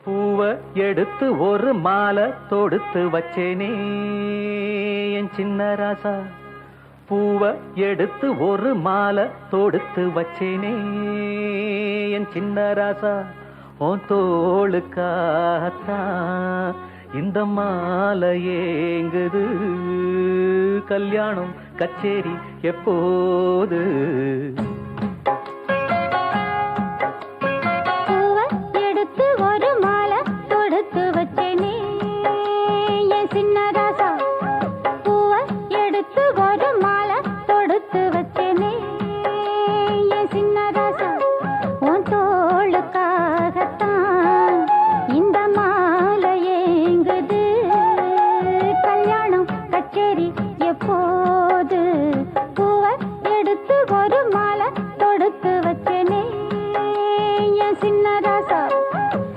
பூவ எடுத்து ஒரு மாலை தொடுத்து வச்சேனே என் சின்ன ராசா. பூவ எடுத்து ஒரு மாலை தொடுத்து வச்சேனே என் சின்ன ராசா. உன் தோளுக்காத்தான் இந்த மாலை ஏங்குது. கல்யாணம் கச்சேரி எப்போது?